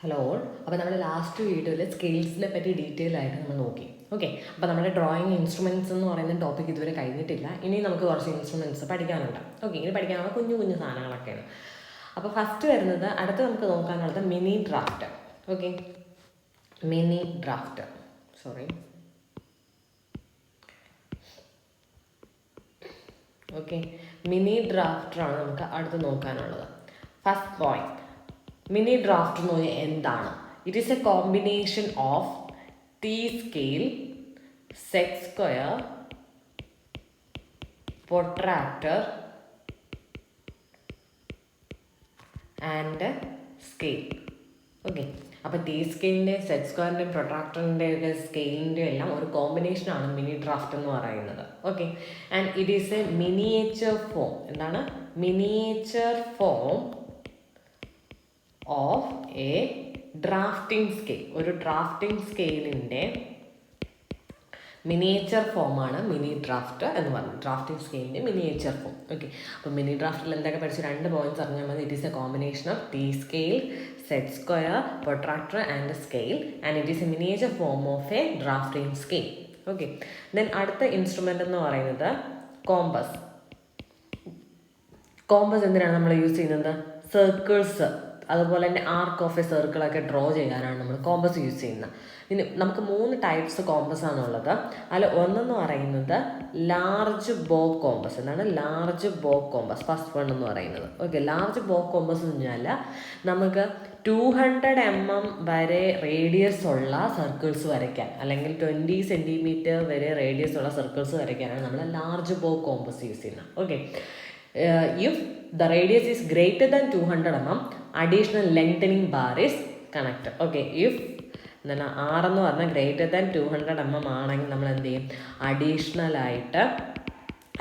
Hello all. അപ്പോൾ നമ്മുടെ last വീഡിയോയിൽ സ്കെയിൽസിനെ പറ്റി ഡീറ്റെയിൽ ആയിട്ട് നമ്മൾ നോക്കി. ഓക്കെ, അപ്പോൾ നമ്മുടെ ഡ്രോയിങ് ഇൻസ്ട്രുമെൻറ്റ്സ് എന്ന് പറയുന്ന ടോപ്പിക് ഇതുവരെ കഴിഞ്ഞിട്ടില്ല. ഇനി നമുക്ക് കുറച്ച് ഇൻസ്ട്രുമെൻറ്റ്സ് പഠിക്കാനുണ്ട്. ഓക്കെ, ഇനി പഠിക്കാനുള്ള കുഞ്ഞു കുഞ്ഞു സാധനങ്ങളൊക്കെയാണ്. അപ്പോൾ ഫസ്റ്റ് വരുന്നത്, അടുത്ത് നമുക്ക് നോക്കാനുള്ളത് mini draft. Okay, mini draft okay, mini ഡ്രാഫ്റ്ററാണ് നമുക്ക് അടുത്ത് നോക്കാനുള്ളത്. ഫസ്റ്റ് പോയിന്റ്, മിനി ഡ്രാഫ്റ്റ് എന്ന് പറഞ്ഞാൽ എന്താണ്? It is a combination of T scale, set square, protractor and scale. Okay, അപ്പോൾ ടി സ്കെയിലിൻ്റെയും സെറ്റ് സ്ക്വയറിൻ്റെയും പ്രൊട്രാക്ടറിൻ്റെ സ്കെയിലിൻ്റെ എല്ലാം ഒരു കോമ്പിനേഷനാണ് മിനി ഡ്രാഫ്റ്റ് എന്ന് പറയുന്നത്. Okay, and it is a miniature form. എന്താണ്? Miniature form of a drafting scale. ഒരു ഡ്രാഫ്റ്റിംഗ് സ്കെയിലിൻ്റെ മിനിയേച്ചർ ഫോമാണ് മിനി ഡ്രാഫ്റ്റ് എന്ന് പറയുന്നത്. ഡ്രാഫ്റ്റിംഗ് സ്കെയിലിൻ്റെ മിനിയേച്ചർ ഫോം. ഓക്കെ, അപ്പോൾ മിനി ഡ്രാഫ്റ്റിൽ എന്തൊക്കെ പഠിച്ച് 2 പോയിന്റ്സ് അറിഞ്ഞാൽ മതി. It is a combination of T scale, set square, protractor and scale, and it is a miniature form of a drafting scale. Okay, then അടുത്ത ഇൻസ്ട്രുമെൻ്റ് എന്ന് പറയുന്നത് കോമ്പസ്. കോമ്പസ് എന്തിനാണ് നമ്മൾ യൂസ് ചെയ്യുന്നത്? സർക്കിൾസ്, അതുപോലെ തന്നെ ആർക്ക് ഓഫ് എ സർക്കിളൊക്കെ ഡ്രോ ചെയ്യാനാണ് നമ്മൾ കോമ്പസ് യൂസ് ചെയ്യുന്നത്. ഇനി നമുക്ക് 3 ടൈപ്സ് കോമ്പസ് ആണുള്ളത്. അതിൽ ഒന്നെന്ന് പറയുന്നത് ലാർജ് ബോ കോമ്പസ്. എന്താണ് ലാർജ് ബോ കോമ്പസ്? ഫസ്റ്റ് വൺ എന്ന് പറയുന്നത്. ഓക്കെ, ലാർജ് ബോ കോമ്പസ് എന്ന് പറഞ്ഞാൽ നമുക്ക് 200 mm വരെ റേഡിയസ് ഉള്ള സർക്കിൾസ് വരയ്ക്കാൻ, അല്ലെങ്കിൽ 20 cm വരെ റേഡിയസ് ഉള്ള സർക്കിൾസ് വരയ്ക്കാനാണ് നമ്മൾ ലാർജ് ബോ കോമ്പസ് യൂസ് ചെയ്യുന്നത്. Okay, if the radius is greater than 200 mm, additional lengthening bar is connected. Okay, if എന്താണ് R എന്ന് പറഞ്ഞാൽ ഗ്രേറ്റർ ദാൻ 200 mm ആണെങ്കിൽ നമ്മൾ എന്ത് ചെയ്യും? അഡീഷണൽ ആയിട്ട്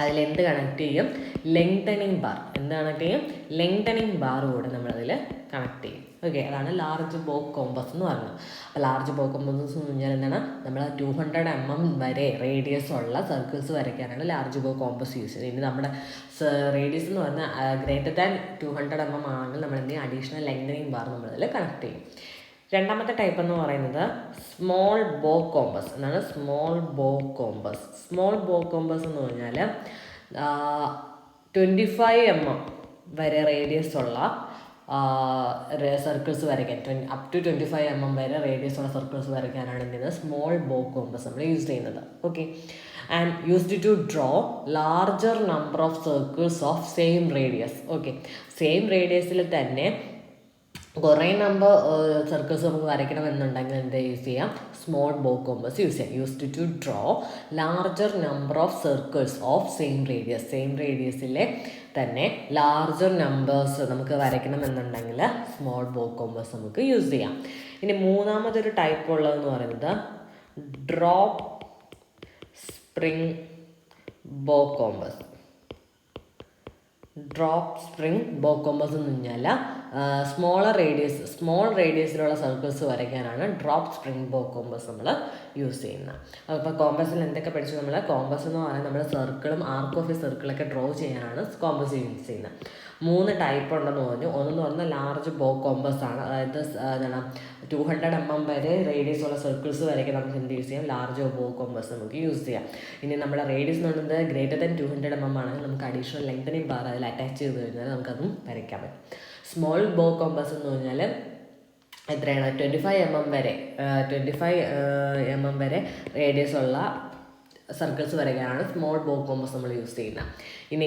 അതിലെന്ത് കണക്ട് ചെയ്യും? Lengthening bar. എന്ത് കണക്ട് ചെയ്യും? ലെങ്തനിങ് ബാർ കൂടെ നമ്മളതിൽ കണക്ട് ചെയ്യും. ഓക്കെ, അതാണ് ലാർജ് ബോ കോമ്പസ് എന്ന് പറയുന്നത്. അപ്പോൾ ലാർജ് ബോ കോമ്പസ് എന്ന് പറഞ്ഞാൽ എന്താണ്? നമ്മൾ 200 mm വരെ റേഡിയസ് ഉള്ള സർക്കിൾസ് വരയ്ക്കാനാണ് ലാർജ് ബോ കോമ്പസ് യൂസ് ചെയ്യുന്നത്. ഇനി നമ്മുടെ റേഡിയസ് എന്ന് പറഞ്ഞാൽ ഗ്രേറ്റർ ദാൻ 200 mm ആണെങ്കിൽ നമ്മൾ എന്ത് ചെയ്യും? അഡീഷണൽ ലെങ്തനിങ് ബാർ നമ്മളതിൽ കണക്ട് ചെയ്യും. രണ്ടാമത്തെ ടൈപ്പ് എന്ന് പറയുന്നത് സ്മോൾ ബോ കോമ്പസ്. എന്താണ് small bow compass? Small bow compass എന്ന് പറഞ്ഞാൽ 25 mm വരെ റേഡിയസ് ഉള്ള സർക്കിൾസ് വരയ്ക്കാൻ, അപ് ടു 25 mm വരെ റേഡിയസ് ഉള്ള സർക്കിൾസ് വരയ്ക്കാനാണ് എന്ത് ചെയ്യുന്നത്? സ്മോൾ ബോ കോമ്പസ് നമ്മൾ യൂസ് ചെയ്യുന്നത്. Okay, and used to draw larger number of circles of same radius. Okay, same റേഡിയസിൽ തന്നെ കുറേ നമ്പർ സർക്കിൾസ് നമുക്ക് വരയ്ക്കണമെന്നുണ്ടെങ്കിൽ എന്ത് യൂസ് ചെയ്യാം? സ്മോൾ ബോ കോമ്പസ് യൂസ് ചെയ്യാം. Used to draw larger number of circles of same radius. Same റേഡിയസിലെ തന്നെ larger numbers നമുക്ക് വരയ്ക്കണമെന്നുണ്ടെങ്കിൽ സ്മോൾ ബോ കോമ്പസ് നമുക്ക് യൂസ് ചെയ്യാം. ഇനി മൂന്നാമതൊരു ടൈപ്പ് ഉള്ളതെന്ന് പറയുന്നത് drop spring bow compass. Drop spring bow compass എന്ന് പറഞ്ഞാൽ സ്മോൾ റേഡിയസിലുള്ള സർക്കിൾസ് വരയ്ക്കാനാണ് ഡ്രോപ്പ് സ്പ്രിംഗ് ബോ കോമ്പസ് നമ്മൾ യൂസ് ചെയ്യുന്നത്. അപ്പോൾ കോമ്പസിൽ എന്തൊക്കെ പഠിച്ചു നമ്മൾ? കോമ്പസ് എന്ന് പറയുന്നത് നമ്മൾ സർക്കിളും ആർക്ക് ഓഫ് എ സർക്കിളൊക്കെ ഡ്രോ ചെയ്യാനാണ് കോമ്പസ് യൂസ് ചെയ്യുന്നത്. 3 ടൈപ്പ് ഉണ്ടെന്ന് പറഞ്ഞു. ഒന്നെന്ന് പറഞ്ഞാൽ ലാർജ് ബോ കോമ്പസ് ആണ്. അതായത് എന്താണ് 200 mm വരെ റേഡിയസ് ഉള്ള സർക്കിൾസ് വരയ്ക്കാൻ നമുക്ക് എന്ത് യൂസ് ചെയ്യാം? ലാർജ് ബോ കോമ്പസ് നമുക്ക് യൂസ് ചെയ്യാം. ഇനി നമ്മുടെ റേഡിയസ് എന്ന് പറയുന്നത് ഗ്രേറ്റർ ദാൻ 200 mm ആണെങ്കിൽ നമുക്ക് അഡീഷണൽ ലെങ്തനിങ് ബാർ അതിൽ അറ്റാച്ച് ചെയ്ത് കഴിഞ്ഞാൽ നമുക്കതും വരയ്ക്കാൻ പറ്റും. സ്മോൾ ബോ കോമ്പസ് എന്ന് പറഞ്ഞാൽ എത്രയാണ്? 25 mm വരെ റേഡിയസ് ഉള്ള സർക്കിൾസ് വരയ്ക്കാനാണ് സ്മോൾ ബോ കോമ്പസ് നമ്മൾ യൂസ് ചെയ്യുന്നത്. ഇനി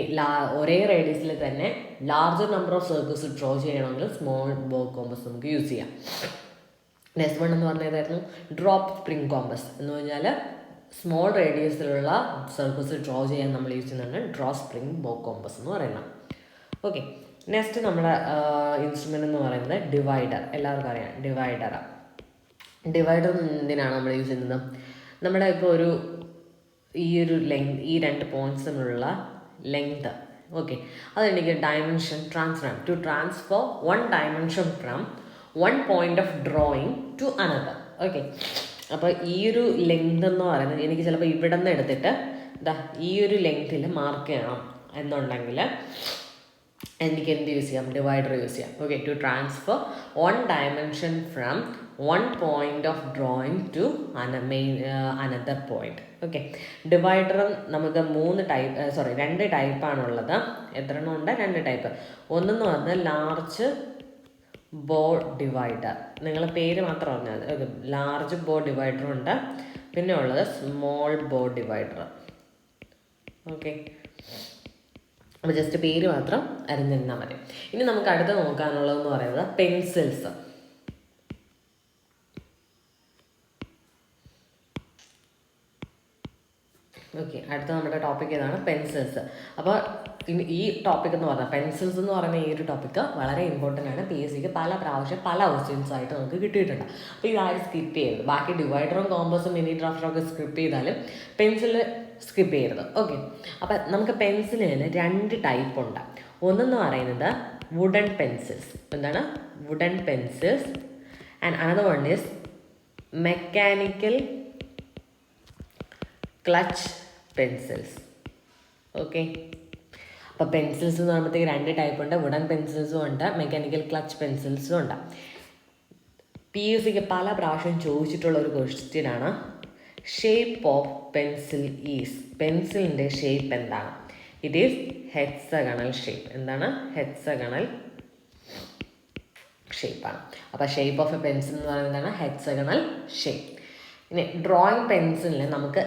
ഒരേ റേഡിയസിൽ തന്നെ larger number of circles draw ചെയ്യണമെങ്കിൽ സ്മോൾ ബോ കോമ്പസ് നമുക്ക് യൂസ് ചെയ്യാം. നെക്സ്റ്റ് വൺ എന്ന് പറഞ്ഞതായിരുന്നു ഡ്രോപ്പ് സ്പ്രിംഗ് കോമ്പസ്. എന്ന് പറഞ്ഞാൽ സ്മോൾ റേഡിയസിലുള്ള സർക്കിൾസ് ഡ്രോ ചെയ്യാൻ നമ്മൾ യൂസ് ചെയ്യുന്നതാണ് ഡ്രോ സ്പ്രിംഗ് ബോ കോമ്പസ് എന്ന് പറയുന്നത്. ഓക്കെ, നെക്സ്റ്റ് നമ്മുടെ ഇൻസ്ട്രുമെൻ്റ് എന്ന് പറയുന്നത് ഡിവൈഡർ. എല്ലാവർക്കും അറിയാം ഡിവൈഡർ. ഡിവൈഡർ എന്തിനാണ് നമ്മൾ യൂസ് ചെയ്യുന്നത്? നമ്മുടെ ഇപ്പോൾ ഈ 2 പോയിന്റ്സ് തമ്മിലുള്ള ലെങ്ത്. ഓക്കെ, അതെനിക്ക് dimension to transfer 1 dimension from 1 point of drawing to another. Okay, അപ്പോൾ ഈ ഒരു ലെങ്ത് എന്ന് പറയുന്നത് എനിക്ക് ചിലപ്പോൾ ഇവിടെ നിന്ന് എടുത്തിട്ട് ഈ ഒരു ലെങ്തിൽ മാർക്ക് ചെയ്യണം എന്നുണ്ടെങ്കിൽ എനിക്ക് എന്ത് യൂസ് ചെയ്യാം, ഡിവൈഡർ യൂസ് ചെയ്യാം. Okay, to transfer one dimension from one point of drawing to another point. Okay, divider നമുക്ക് രണ്ട് ടൈപ്പാണുള്ളത്. എത്ര എണ്ണം ഉണ്ട്? 2 ടൈപ്പ്. ഒന്നെന്ന് പറഞ്ഞാൽ ലാർജ് ബോർഡ് ഡിവൈഡർ, നിങ്ങൾ പേര് മാത്രം പറഞ്ഞാൽ മതി. ഓക്കെ, ലാർജ് ബോർഡ് ഡിവൈഡർ ഉണ്ട്. പിന്നെ ഉള്ളത് സ്മോൾ ബോർഡ് ഡിവൈഡർ. ഓക്കെ, അപ്പോൾ ജസ്റ്റ് പേര് മാത്രം അറിഞ്ഞിരുന്നാൽ മതി. ഇനി നമുക്ക് അടുത്ത് നോക്കാനുള്ളതെന്ന് പറയുന്നത് പെൻസിൽസ്. ഓക്കെ, അടുത്ത നമ്മുടെ ടോപ്പിക് ഏതാണ്? പെൻസിൽസ്. അപ്പോൾ ഈ ടോപ്പിക് എന്ന് പറഞ്ഞാൽ പെൻസിൽസ് എന്ന് പറയുന്ന ഈ ഒരു ടോപ്പിക്ക് വളരെ ഇമ്പോർട്ടൻ്റ് ആണ്. PSCക്ക് പല പ്രാവശ്യം പല ക്വസ്റ്റ്യൻസ് ആയിട്ട് നമുക്ക് കിട്ടിയിട്ടുണ്ട്. അപ്പോൾ ഇതാരും സ്കിപ്പ് ചെയ്യരുത്. ബാക്കി ഡിവൈഡറും കോമ്പസും മിനി ഡ്രാഫ്റ്ററും ഒക്കെ സ്കിപ്പ് ചെയ്താലും പെൻസിൽ സ്കിപ്പ് ചെയ്യരുത്. ഓക്കെ, അപ്പം നമുക്ക് പെൻസിലിന് 2 ടൈപ്പ് ഉണ്ട്. ഒന്നെന്ന് പറയുന്നത് വുഡൻ പെൻസിൽസ്. എന്താണ്? Wooden pencils. And another one is mechanical clutch pencils. Okay, അപ്പോൾ പെൻസിൽസ് എന്ന് പറയുമ്പോഴത്തേക്ക് 2 ടൈപ്പ് ഉണ്ട്. വുഡൻ പെൻസിൽസും ഉണ്ട്, മെക്കാനിക്കൽ ക്ലച്ച് പെൻസിൽസും ഉണ്ട്. PSCക്ക് പല പ്രാവശ്യം ചോദിച്ചിട്ടുള്ള ഒരു ക്വസ്റ്റ്യനാണ് ഷേപ്പ് ഓഫ് പെൻസിൽ ഈസ്. പെൻസിലിൻ്റെ ഷേപ്പ് എന്താണ്? It is hexagonal shape. എന്താണ്? ഹെക്സഗണൽ ഷേപ്പാണ്. അപ്പോൾ ഷേപ്പ് ഓഫ് എ പെൻസിൽ എന്ന് പറയുന്നതാണ് ഹെക്സഗണൽ ഷേപ്പ്. ഇനി ഡ്രോയിങ് പെൻസിലിന് നമുക്ക്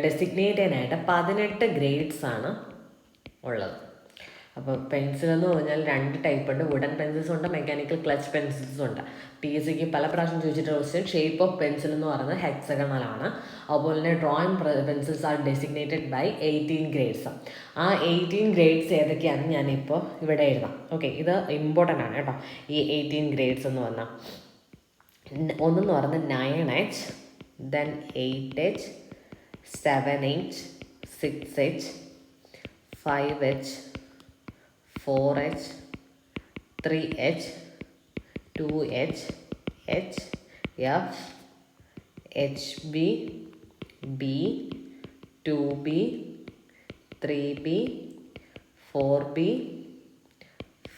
ഡെസിഗ്നേറ്റ് ചെയ്യാനായിട്ട് 18 ഗ്രേഡ്സ് ആണ് ഉള്ളത്. അപ്പോൾ പെൻസിൽ എന്ന് പറഞ്ഞാൽ 2 ടൈപ്പ് ഉണ്ട്. വുഡൻ പെൻസിൽസും ഉണ്ട്, മെക്കാനിക്കൽ ക്ലച്ച് പെൻസിൽസും ഉണ്ട്. PSCക്ക് പല പ്രാവശ്യം ചോദിച്ചിട്ടുള്ള ക്വസ്റ്റ്യൻ ഷേപ്പ് ഓഫ് പെൻസിൽ എന്ന് പറയുന്നത് ഹെക്സഗണൽ ആണ്. അതുപോലെ തന്നെ drawing pencils are designated by 18 grades. ആ 18 ഗ്രേഡ്സ് ഏതൊക്കെയാണെന്ന് ഞാനിപ്പോൾ ഇവിടെ എഴുതാം. ഓക്കെ, ഇത് ഇമ്പോർട്ടൻ്റ് ആണ് കേട്ടോ. ഈ 18 ഗ്രേഡ്സ് എന്ന് പറഞ്ഞാൽ ഒന്നെന്ന് പറയുന്നത് 9H, then 8H, 7H, 6H, 5H, 4H, 3H, 2H, H, F, HB, B, 2B, 3B, 4B,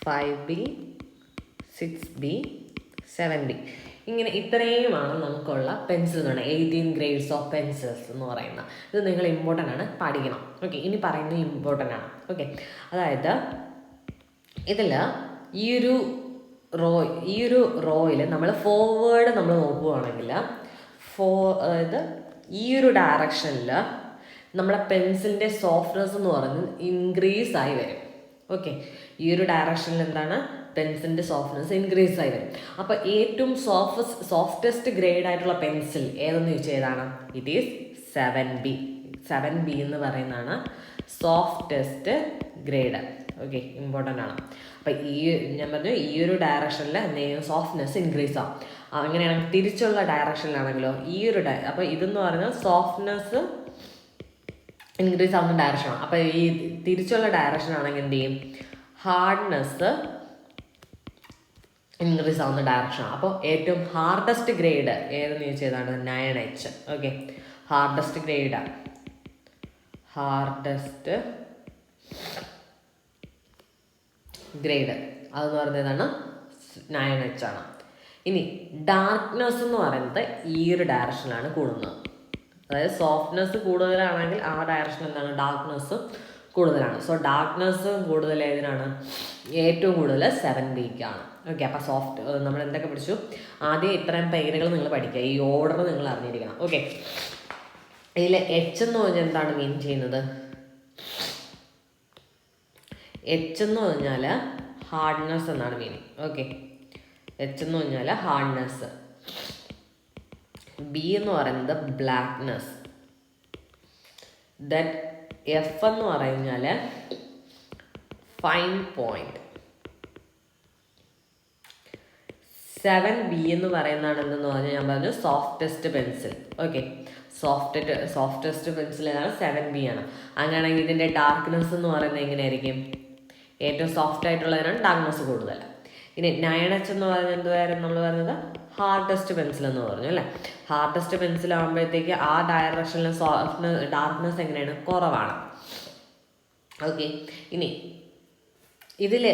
5B, 6B, 7B. ഇങ്ങനെ ഇത്രയുമാണ് നമുക്കുള്ള പെൻസിൽ എന്ന് പറയുന്നത്. 18 ഗ്രേഡ്സ് ഓഫ് പെൻസിൽസ് എന്ന് പറയുന്നത്. ഇത് നിങ്ങൾ ഇമ്പോർട്ടൻ്റ് ആണ്, പഠിക്കണം. ഓക്കെ, ഇനി പറയുന്നത് ഇമ്പോർട്ടൻ്റ് ആണ്. ഓക്കെ, അതായത് ഇതിൽ ഈ ഒരു റോയിൽ നമ്മൾ ഫോർവേഡ് നമ്മൾ നോക്കുകയാണെങ്കിൽ അതായത് ഈ ഒരു ഡയറക്ഷനിൽ നമ്മുടെ പെൻസിലിൻ്റെ സോഫ്റ്റ്നെസ് എന്ന് പറയുന്നത് ഇൻക്രീസ് ആയി വരും. ഓക്കെ, ഈ ഒരു ഡയറക്ഷനിൽ എന്താണ്? പെൻസിലിൻ്റെ സോഫ്റ്റ്നെസ് ഇൻക്രീസ് ആയി വരും. അപ്പോൾ ഏറ്റവും സോഫ്റ്റസ്റ്റ് ഗ്രേഡ് ആയിട്ടുള്ള പെൻസിൽ ഏതെന്ന് ചോദിച്ചാൽ ഏതാണ്? It is 7B. 7B എന്ന് പറയുന്നതാണ് സോഫ്റ്റസ്റ്റ് ഗ്രേഡ്. ഓക്കെ, ഇമ്പോർട്ടൻ്റ് ആണ്. അപ്പം ഞാൻ പറഞ്ഞു ഈ ഒരു ഡയറക്ഷനിൽ എന്തെങ്കിലും സോഫ്റ്റ്നെസ് ഇൻക്രീസ് ആവും. അങ്ങനെയാണെങ്കിൽ തിരിച്ചുള്ള ഡയറക്ഷനിലാണെങ്കിലോ അപ്പോൾ ഇതെന്ന് പറയുന്നത് സോഫ്റ്റ്നെസ് ഇൻക്രീസ് ആവുന്ന ഡയറക്ഷനാണ്. അപ്പോൾ ഈ തിരിച്ചുള്ള ഡയറക്ഷൻ ആണെങ്കിൽ എന്ത് ചെയ്യും? ഹാർഡ്നെസ് ഇൻക്രീസ് ആവുന്ന ഡയറക്ഷനാണ്. അപ്പോൾ ഏറ്റവും ഹാർഡസ്റ്റ് ഗ്രേഡ് ഏതെന്ന് ചോദിച്ചതാണ് 9H. ഓക്കെ, ഹാർഡസ്റ്റ് ഗ്രേഡാണ്. ഹാർഡസ്റ്റ് ഗ്രേഡ് അതെന്ന് പറയുന്നതാണ് 9H ആണ്. ഇനി ഡാർക്ക്നെസ് എന്ന് പറയുന്നത് ഈ ഒരു ഡയറക്ഷനിലാണ് കൂടുന്നത്. അതായത് സോഫ്റ്റ്നെസ് കൂടുതലാണെങ്കിൽ ആ ഡയറക്ഷൻ എന്താണ്? ഡാർക്ക്നെസ് കൂടുതലാണ്. സോ ഡാർക്ക്നെസ് കൂടുതൽ ഏതിനാണ്? ഏറ്റവും കൂടുതൽ 7Bക്കാണ്. ഓക്കെ, അപ്പോൾ നമ്മൾ എന്തൊക്കെ പഠിച്ചു? ആദ്യം ഇത്രയും പേരുകൾ നിങ്ങൾ പഠിക്കുക, ഈ ഓർഡർ നിങ്ങൾ അറിഞ്ഞിരിക്കണം. ഓക്കെ, ഇതിൽ H എന്ന് പറഞ്ഞാൽ എന്താണ് മീൻ ചെയ്യുന്നത്? H എന്ന് പറഞ്ഞാൽ ഹാർഡ്നെസ് എന്നാണ് മീനിങ്. ഓക്കെ, H എന്ന് പറഞ്ഞാൽ ഹാർഡ്നെസ്. B എന്ന് പറയുന്നത് ബ്ലാക്ക്നെസ്. ദെൻ F എന്ന് പറഞ്ഞാൽ ഫൈൻ പോയിന്റ്. 7B എന്ന് പറയുന്നതാണ് എന്തെന്ന് പറഞ്ഞാൽ ഞാൻ പറഞ്ഞു softest pencil. Okay, softest pencil ഏതാണ്? 7B ആണ്. അങ്ങനെയാണെങ്കിൽ ഇതിൻ്റെ ഡാർക്ക്നെസ് എന്ന് പറയുന്നത് എങ്ങനെയായിരിക്കും? ഏറ്റവും സോഫ്റ്റ് ആയിട്ടുള്ളതിനാണ് ഡാർക്ക്നെസ് കൂടുതൽ. ഇനി 9H എന്ന് പറയുന്നത് എന്തുവായിരുന്നു നമ്മൾ പറയുന്നത്? ഹാർഡസ്റ്റ് പെൻസിൽ എന്ന് പറഞ്ഞു അല്ലേ. ഹാർഡസ്റ്റ് പെൻസിൽ ആകുമ്പോഴത്തേക്ക് ആ ഡയറക്ഷനിൽ ഡാർക്ക്നെസ് എങ്ങനെയാണ്? കുറവാണ്. ഓക്കെ, ഇനി ഇതിൽ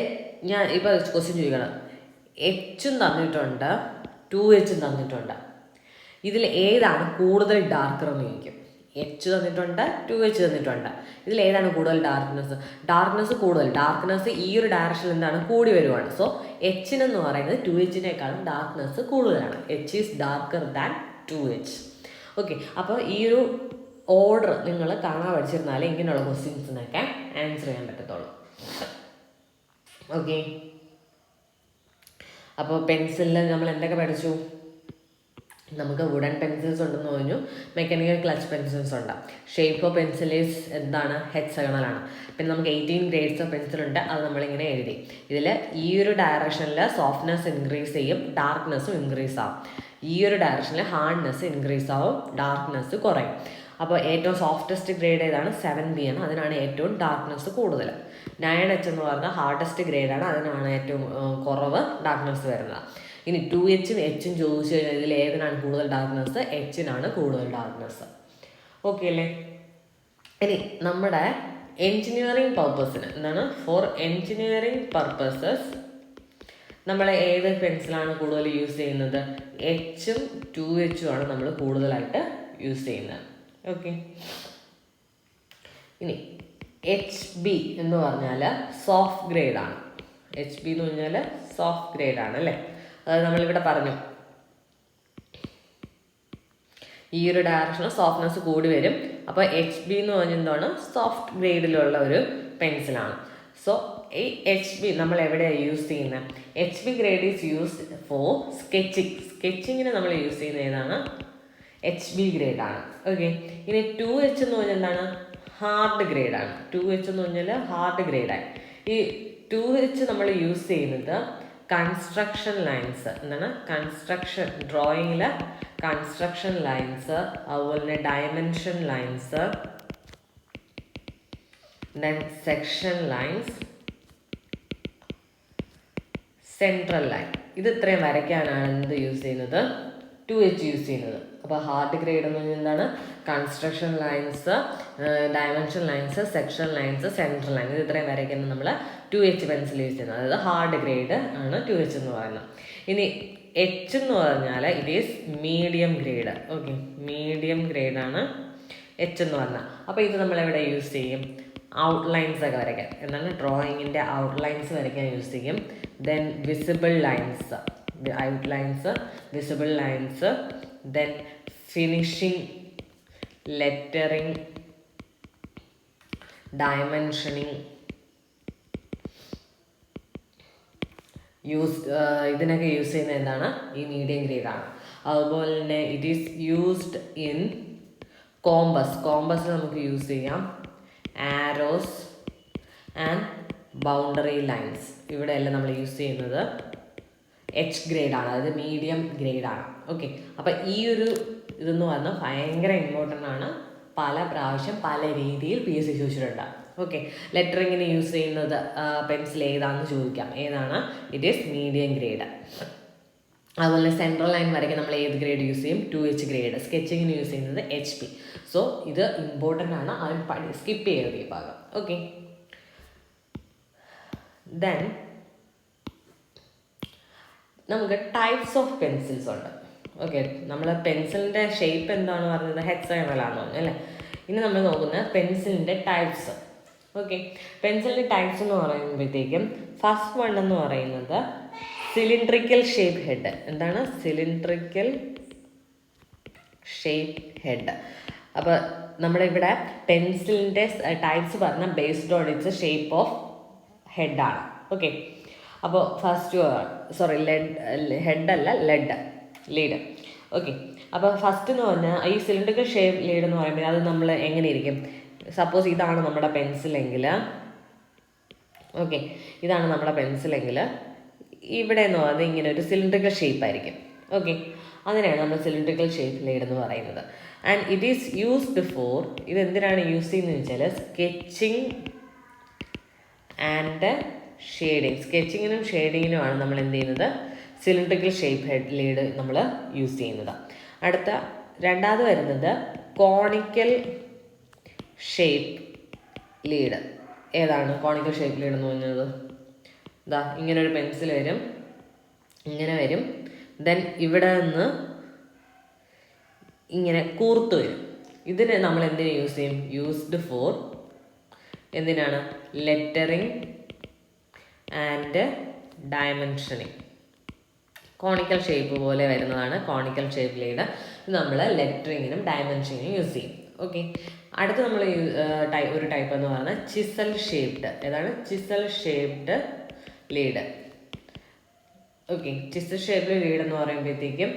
ഞാൻ ഇപ്പോൾ ക്വസ്റ്റ്യൻ ചോദിക്കണം, എച്ചും തന്നിട്ടുണ്ട് 2H തന്നിട്ടുണ്ട്, ഇതിൽ ഏതാണ് കൂടുതൽ ഡാർക്കർ എന്ന് ചോദിക്കും. എച്ച് തന്നിട്ടുണ്ട്, 2H തന്നിട്ടുണ്ട്, ഇതിൽ ഏതാണ് കൂടുതൽ ഡാർക്ക്നെസ് കൂടുതൽ, ഡാർക്ക്നെസ് ഈ ഒരു ഡയറക്ഷനിൽ എന്താണ് കൂടി വരുവാണ്. സോ എച്ചിനെന്ന് പറയുന്നത് 2Hനേക്കാളും ഡാർക്ക്നെസ് കൂടുതലാണ്. H is darker than 2H. Okay, അപ്പോൾ ഈ ഒരു ഓർഡർ നിങ്ങൾ കാണാൻ പഠിച്ചിരുന്നാലേ ഇങ്ങനെയുള്ള ക്വസ്റ്റ്യൻസിനൊക്കെ ആൻസർ ചെയ്യാൻ പറ്റത്തുള്ളൂ. ഓക്കെ, അപ്പോൾ പെൻസിലിൽ നമ്മൾ എന്തൊക്കെ പഠിച്ചു? നമുക്ക് വുഡൻ പെൻസിൽസ് ഉണ്ടെന്ന് പറഞ്ഞു, മെക്കാനിക്കൽ ക്ലച്ച് പെൻസിൽസ് ഉണ്ട്. ഷേപ്പ് ഓഫ് പെൻസിൽ ഈസ് എന്താണ്? ഹെക്സഗണലാണ്. പിന്നെ നമുക്ക് 18 ഗ്രേഡ്സ് ഓഫ് പെൻസിലുണ്ട്, അത് നമ്മളിങ്ങനെ എഴുതി. ഇതിൽ ഈ ഒരു ഡയറക്ഷനിൽ സോഫ്റ്റ്നെസ് ഇൻക്രീസ് ചെയ്യും, ഡാർക്ക്നെസ്സും ഇൻക്രീസ് ആവും. ഈ ഒരു ഡയറക്ഷനിൽ ഹാർഡ്നെസ് ഇൻക്രീസ് ആവും, ഡാർക്ക്നെസ് കുറയും. അപ്പോൾ ഏറ്റവും സോഫ്റ്റസ്റ്റ് ഗ്രേഡ് ഏതാണ്? 7B ആണ്, അതിനാണ് ഏറ്റവും ഡാർക്ക്നെസ് കൂടുതൽ. 9H എന്ന് പറഞ്ഞാൽ ഹാർഡസ്റ്റ് ഗ്രേഡാണ്, അതിനാണ് ഏറ്റവും കുറവ് ഡാർക്ക്നെസ് വരുന്നത്. ഇനി 2Hഉം Hഉം ചോദിച്ചു കഴിഞ്ഞാൽ ഇതിൽ ഏതിനാണ് കൂടുതൽ ഡാർക്ക്നെസ്? Hനാണ് കൂടുതൽ ഡാർക്ക്നെസ്. ഓക്കെ അല്ലേ? ഇനി നമ്മുടെ എൻജിനീയറിംഗ് പർപ്പസിന് എന്താണ്? ഫോർ എൻജിനീയറിംഗ് പർപ്പസസ് നമ്മൾ ഏത് പെൻസിലാണ് കൂടുതൽ യൂസ് ചെയ്യുന്നത്? Hഉം 2Hഉം ആണ് നമ്മൾ കൂടുതലായിട്ട് യൂസ് ചെയ്യുന്നത്. ഓക്കെ, ഇനി HB എന്ന് പറഞ്ഞാൽ സോഫ്റ്റ് ഗ്രേഡാണ്. HB എന്ന് പറഞ്ഞാൽ സോഫ്റ്റ് ഗ്രേഡാണ് അല്ലേ? അത് നമ്മളിവിടെ പറഞ്ഞു, ഈ ഒരു ഡയറക്ഷനിൽ സോഫ്റ്റ്നെസ് കൂടി വരും. അപ്പോൾ HB എന്ന് പറഞ്ഞാൽ എന്താണ്? സോഫ്റ്റ് ഗ്രേഡിലുള്ള ഒരു പെൻസിലാണ്. സോ ഈ HB നമ്മൾ എവിടെയാണ് യൂസ് ചെയ്യുന്നത്? HB grade is used for സ്കെച്ചിങ്ങിന് നമ്മൾ യൂസ് ചെയ്യുന്ന ഏതാണ്? HB ഗ്രേഡാണ്. ഓക്കെ, ഇനി 2H എന്ന് പറഞ്ഞാൽ എന്താണ്? ഹാർഡ് ഗ്രേഡാണ്. 2H എന്ന് പറഞ്ഞാൽ ഹാർഡ് ഗ്രേഡാണ്. ഈ 2H നമ്മൾ യൂസ് ചെയ്യുന്നത് കൺസ്ട്രക്ഷൻ ലൈൻസ്, എന്താണ്? കൺസ്ട്രക്ഷൻ ഡ്രോയിങ്ങിൽ കൺസ്ട്രക്ഷൻ ലൈൻസ്, അതുപോലെ തന്നെ dimension lines, then section lines, central line, ഇത് ഇത്രയും വരയ്ക്കാനാണ് എന്ത് യൂസ് ചെയ്യുന്നത്? 2H യൂസ് ചെയ്യുന്നത്. അപ്പോൾ ഹാർഡ് ഗ്രേഡ് എന്ന് പറഞ്ഞാൽ എന്താണ്? Construction lines, dimension lines, section lines, central line, ഇത് ഇത്രയും വരയ്ക്കാൻ നമ്മൾ 2H പെൻസിൽ യൂസ് ചെയ്യുന്നത്. അതായത് ഹാർഡ് ഗ്രേഡ് ആണ് 2H എന്ന് പറയുന്നത്. ഇനി H എന്ന് പറഞ്ഞാൽ it is medium grade. Okay, medium ഗ്രേഡാണ് H എന്ന് പറഞ്ഞാൽ. അപ്പോൾ ഇത് നമ്മൾ എവിടെ യൂസ് ചെയ്യും? ഔട്ട്ലൈൻസ് ഒക്കെ വരയ്ക്കാൻ, എന്താണ്? ഡ്രോയിങ്ങിൻ്റെ ഔട്ട്ലൈൻസ് വരയ്ക്കാൻ യൂസ് ചെയ്യും. Then visible lines, outlines, visible lines, then finishing, lettering, dimensioning ഇതിനൊക്കെ യൂസ് ചെയ്യുന്നത് എന്താണ്? ഈ മീഡിയം ഗ്രേഡാണ്. അതുപോലെ തന്നെ ഇറ്റ് ഈസ് യൂസ്ഡ് ഇൻ കോമ്പസിൽ നമുക്ക് യൂസ് ചെയ്യാം ആരോസ് ആൻഡ് ബൗണ്ടറി ലൈൻസ്. ഇവിടെയെല്ലാം നമ്മൾ യൂസ് ചെയ്യുന്നത് H ഗ്രേഡാണ്, അതായത് മീഡിയം ഗ്രേഡാണ്. ഓക്കെ, അപ്പോൾ ഈ ഒരു ഇതെന്ന് പറഞ്ഞാൽ ഭയങ്കര ഇമ്പോർട്ടൻ്റ് ആണ്. പല പ്രാവശ്യം പല രീതിയിൽ PSC ചോദിച്ചിട്ടുണ്ട്. ഓക്കെ, ലെറ്ററിങ്ങിന് യൂസ് ചെയ്യുന്നത് പെൻസിൽ ഏതാണെന്ന് ചോദിക്കാം. ഏതാണ്? It is medium grade. അതുപോലെ സെൻട്രൽ ലൈൻ വരയ്ക്കാൻ നമ്മൾ ഏത് ഗ്രേഡ് യൂസ് ചെയ്യും? 2H grade. സ്കെച്ചിങ്ങിന് യൂസ് ചെയ്യുന്നത് HB. സോ ഇത് ഇമ്പോർട്ടൻ്റ് ആണ്, അത് സ്കിപ്പ് ചെയ്യരുത് ഈ ഭാഗം. ഓക്കെ, ദെൻ നമുക്ക് ടൈപ്സ് ഓഫ് പെൻസിൽസ് ഉണ്ട്. ഓക്കെ, നമ്മൾ പെൻസിലിൻ്റെ ഷേപ്പ് എന്താണ് പറഞ്ഞത്? ഹെക്സഗണലാണെന്ന് പറഞ്ഞു അല്ലേ? ഇനി നമ്മൾ നോക്കുന്നത് പെൻസിലിൻ്റെ ടൈപ്സ്. ഓക്കെ, പെൻസിലിൻ്റെ ടൈപ്സ് എന്ന് പറയുമ്പോഴത്തേക്കും ഫസ്റ്റ് വൺ എന്ന് പറയുന്നത് സിലിണ്ട്രിക്കൽ ഷേപ്പ് ഹെഡ്. എന്താണ്? Cylindrical shape head. അപ്പോൾ നമ്മുടെ ഇവിടെ പെൻസിലിൻ്റെ ടൈപ്സ് പറഞ്ഞാൽ based on its shape of ഹെഡാണ്. ഓക്കെ, അപ്പോൾ ഹെഡല്ല ലീഡ്. ഓക്കെ, അപ്പോൾ ഫസ്റ്റ് എന്ന് പറഞ്ഞാൽ ഈ സിലിണ്ടറിക്കൽ ഷേപ്പ് ലീഡ് എന്ന് പറയുമ്പോൾ അത് നമ്മൾ എങ്ങനെ ഇരിക്കും? സപ്പോസ് ഇതാണ് നമ്മുടെ പെൻസിലെങ്കിൽ, ഓക്കെ, ഇതാണ് നമ്മുടെ പെൻസിലെങ്കിൽ ഇവിടെ എന്ന് പറയുന്നത് ഇങ്ങനെ ഒരു സിലിണ്ടറിക്കൽ ഷേപ്പ് ആയിരിക്കും. ഓക്കെ, അതിനെയാണ് നമ്മൾ സിലിണ്ടറിക്കൽ ഷേപ്പ് ലീഡ് എന്ന് പറയുന്നത്. And it is used four, ഇത് എന്തിനാണ് യൂസ് ചെയ്യുന്നത് വെച്ചാൽ സ്കെച്ചിങ് ആൻഡ് ഷെയ്ഡിങ്. സ്കെച്ചിങ്ങിനും ഷെയ്ഡിങ്ങിനുമാണ് നമ്മൾ എന്ത് ചെയ്യുന്നത്? സിലിണ്ടറിക്കൽ ഷേപ്പ് ഹെഡ് ലീഡ് നമ്മൾ യൂസ് ചെയ്യുന്നത്. അടുത്ത രണ്ടാമത് വരുന്നത് കോണിക്കൽ ഷേപ്പ് ലീഡ്. ഏതാണ് കോണിക്കൽ ഷേപ്പ് ലീഡ് എന്ന് പറഞ്ഞത്? ഇതാ ഇങ്ങനെ ഒരു പെൻസിൽ വരും, ഇങ്ങനെ വരും. ദെൻ ഇവിടെ നിന്ന് ഇങ്ങനെ കൂർത്ത് വരും. ഇതിന് നമ്മൾ എന്തിനു യൂസ് ചെയ്യും? യൂസ്ഡ് ഫോർ എന്തിനാണ്? Lettering and dimensioning. Conical shape പോലെ വരുന്നതാണ് കോണിക്കൽ ഷേപ്പ് ലീഡ്. ഇത് നമ്മൾ ലെറ്ററിങ്ങിനും ഡയമെൻഷനിനും യൂസ് ചെയ്യും. ഓക്കെ, അടുത്ത് നമ്മൾ ഒരു ടൈപ്പ് എന്ന് പറയുന്നത് ചിസൽ ഷേപ്ഡ്. ഏതാണ്? Chisel shaped lead. Okay, chisel shaped lead എന്ന് പറയുമ്പോഴത്തേക്കും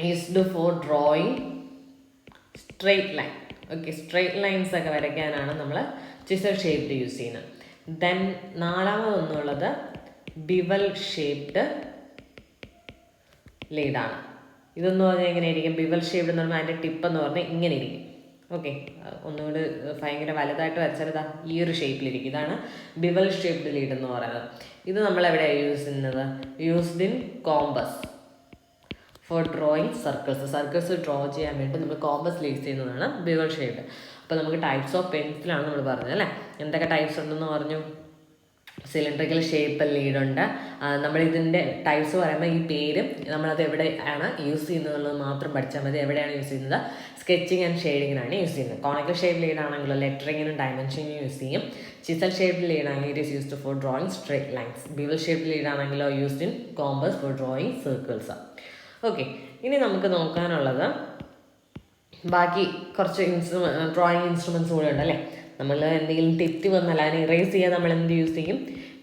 used for drawing straight line. Okay, straight lines ഒക്കെ വരയ്ക്കാനാണ് നമ്മൾ ചിസൽ ഷേപ്ഡ് യൂസ് ചെയ്യുന്നത്. ദെൻ നാലാമതൊന്നുള്ളത് ബിവൽ ഷേപ്ഡ് ലീഡാണ്. ഇതെന്ന് പറഞ്ഞാൽ എങ്ങനെയായിരിക്കും? ബിവൽ ഷേപ്ഡ് എന്ന് പറഞ്ഞാൽ അതിൻ്റെ ടിപ്പ് എന്ന് പറഞ്ഞാൽ ഇങ്ങനെ ഇരിക്കും. ഓക്കെ, ഒന്നുകൂടി ഭയങ്കര വലുതായിട്ട് വരച്ചാൽ ഇതാ ഈ ഒരു ഷേപ്പിലിരിക്കും. ഇതാണ് ബിവൽ ഷേപ്ഡ് ലീഡ് എന്ന് പറയുന്നത്. ഇത് നമ്മൾ എവിടെയാണ് യൂസ് ചെയ്യുന്നത്? Used in compass for drawing circles. Circles draw ചെയ്യാൻ വേണ്ടി നമ്മൾ കോമ്പസ് യൂസ് ചെയ്യുന്നതാണ് ബിവൽ ഷേപ്ഡ്. അപ്പോൾ നമുക്ക് ടൈപ്സ് ഓഫ് പെൻസിലാണ് നമ്മൾ പറഞ്ഞത് അല്ലേ? എന്തൊക്കെ ടൈപ്സ് ഉണ്ടെന്ന് പറഞ്ഞു? സിലിണ്ടറിക്കൽ ഷേപ്പ് ലീഡുണ്ട്. നമ്മളിതിൻ്റെ ടൈപ്സ് പറയുമ്പോൾ ഈ പേരും നമ്മളത് എവിടെയാണ് യൂസ് ചെയ്യുന്നത് മാത്രം പഠിച്ചാൽ മതി. എവിടെയാണ് യൂസ് ചെയ്യുന്നത്? സ്കെച്ചിങ് ആൻഡ് ഷെയ്ഡിങ്ങിനാണ് യൂസ് ചെയ്യുന്നത്. കോണിക്കൽ ഷേപ്പ് ലീഡാണെങ്കിലോ ലെറ്ററിങ്ങിനും ഡയമെൻഷനിനും യൂസ് ചെയ്യും. ചിസൽ ഷേപ്പ് ലീഡാണെങ്കിൽ it is used for drawing straight lines. Bevel shape ലീഡാണെങ്കിലോ used in compass for drawing circles. Okay, ഇനി നമുക്ക് നോക്കാനുള്ളത് ബാക്കി കുറച്ച് ഡ്രോയിങ് ഇൻസ്ട്രുമെൻറ്റ്സ് കൂടെ ഉണ്ട് അല്ലേ? നമ്മൾ എന്തെങ്കിലും തെറ്റ് വന്നാൽ അതിനെ ഇറേസ് ചെയ്യാൻ നമ്മൾ എന്ത് യൂസ് ചെയ്യും?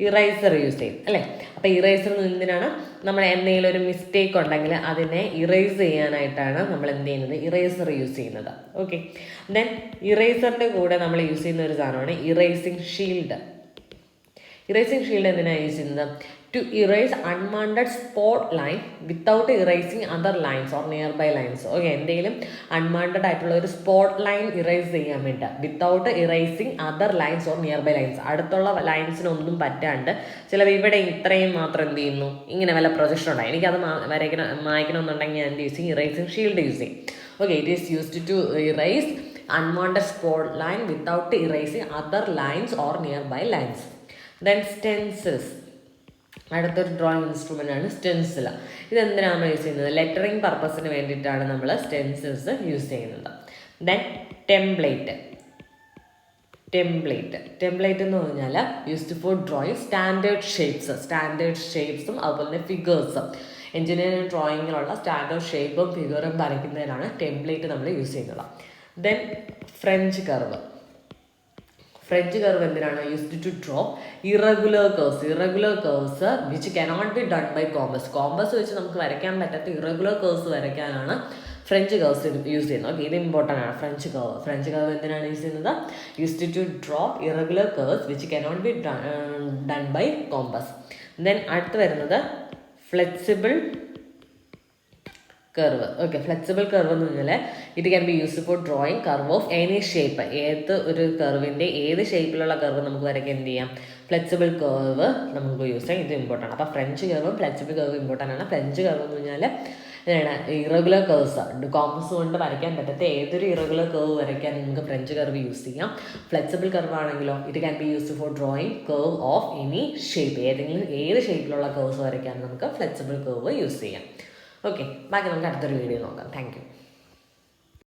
ഇറേസർ യൂസ് ചെയ്യും അല്ലേ? അപ്പോൾ ഇറേസർ എന്തിനാണ്? നമ്മൾ എന്തെങ്കിലും ഒരു മിസ്റ്റേക്ക് ഉണ്ടെങ്കിൽ അതിനെ ഇറേസ് ചെയ്യാനായിട്ടാണ് നമ്മൾ എന്ത് ചെയ്യുന്നത്? ഇറേസർ യൂസ് ചെയ്യുന്നത്. ഓക്കെ, ദെൻ ഇറേസറിൻ്റെ കൂടെ നമ്മൾ യൂസ് ചെയ്യുന്ന ഒരു സാധനമാണ് ഇറേസിങ് ഷീൽഡ്. ഇറേസിങ് ഷീൽഡ് എന്തിനാണ് യൂസ് ചെയ്യുന്നത്? To erase unwanted spot line without erasing other lines or nearby lines. Okay, എന്തെങ്കിലും അൺവാണ്ടഡ് ആയിട്ടുള്ള ഒരു സ്പോട്ട് ലൈൻ ഇറേസ് ചെയ്യാൻ വേണ്ടി without erasing other lines or nearby lines. അടുത്തുള്ള ലൈൻസിനൊന്നും പറ്റാണ്ട് ചിലപ്പോൾ ഇവിടെ ഇത്രയും മാത്രം എന്ത് ചെയ്യുന്നു? ഇങ്ങനെ വല്ല പ്രൊജക്ഷൻ ഉണ്ടായി എനിക്കത് മായ്ക്കണമെന്നുണ്ടെങ്കിൽ ഞാൻ എന്ത് യൂസ് ചെയ്യും? ഇറേസിങ് ഷീൽഡ് യൂസ് ചെയ്യും. Okay, it is used to erase unwanted spot line without erasing other lines or nearby lines. Then stencils. അടുത്തൊരു ഡ്രോയിങ് ഇൻസ്ട്രുമെൻ്റ് ആണ് സ്റ്റെൻസിൽ. ഇതെന്തിനാണ് നമ്മൾ യൂസ് ചെയ്യുന്നത്? ലെറ്ററിങ് പർപ്പസിന് വേണ്ടിയിട്ടാണ് നമ്മൾ സ്റ്റെൻസിൽസ് യൂസ് ചെയ്യുന്നത്. Then template. ടെംപ്ലേറ്റ് എന്ന് പറഞ്ഞാൽ യൂസ്ഡ് ഫോർ ഡ്രോയിങ് സ്റ്റാൻഡേർഡ് ഷേപ്സും അതുപോലെ തന്നെ ഫിഗേഴ്സും. എഞ്ചിനീയറിംഗ് ഡ്രോയിങ്ങിലുള്ള സ്റ്റാൻഡേർഡ് ഷേപ്പും ഫിഗറും വരയ്ക്കുന്നതിനാണ് ടെംപ്ലേറ്റ് നമ്മൾ യൂസ് ചെയ്യുന്നത്. Then French curve. എന്തിനാണ്? Used to draw irregular curves which cannot be done by compass വെച്ച് നമുക്ക് വരയ്ക്കാൻ പറ്റാത്ത ഇറഗുലർ കർവ്സ് വരയ്ക്കാനാണ് ഫ്രഞ്ച് കർവ്സ് യൂസ് ചെയ്യുന്നത്. ഓക്കെ, ഇത് ഇമ്പോർട്ടൻ്റ് ആണ്. ഫ്രഞ്ച് കർവ് എന്തിനാണ് യൂസ് ചെയ്യുന്നത്? Used to draw irregular curves which cannot be done by compass. Then അടുത്ത് വരുന്നത് flexible curve. Okay, flexible curve എന്ന് പറഞ്ഞാൽ it can be used for drawing curve of any shape. ഏത് ഒരു കർവിൻ്റെ ഏത് ഷേപ്പിലുള്ള കർവ് നമുക്ക് വരയ്ക്കാൻ എന്ത് ചെയ്യാം? ഫ്ലെക്സിബിൾ കർവ് നമുക്ക് യൂസ് ചെയ്യാം. ഇത് ഇമ്പോർട്ടൻ്റ്. അപ്പോൾ ഫ്രഞ്ച് കർവും ഫ്ലെക്സിബിൾ കർവ് ഇമ്പോർട്ടൻ്റ് ആണ്. ഫ്രഞ്ച് കർവ് എന്ന് പറഞ്ഞാൽ എന്താണ്? Irregular curves. കോമ്പസ് കൊണ്ട് വരയ്ക്കാൻ പറ്റാത്ത ഏതൊരു ഇറഗുലർ കർവ് വരയ്ക്കാൻ നമുക്ക് ഫ്രഞ്ച് കർവ് യൂസ് ചെയ്യാം. ഫ്ലെക്സിബിൾ കർവ് ആണെങ്കിലോ it can be used for drawing curve of any shape. ഏത് ഷേപ്പിലുള്ള കർവ്സ് വരയ്ക്കാൻ നമുക്ക് ഫ്ലെക്സിബിൾ കർവ് യൂസ് ചെയ്യാം. ഓക്കെ, ബാക്കി നമുക്ക് അടുത്തൊരു വീഡിയോ നോക്കാം. Thank you.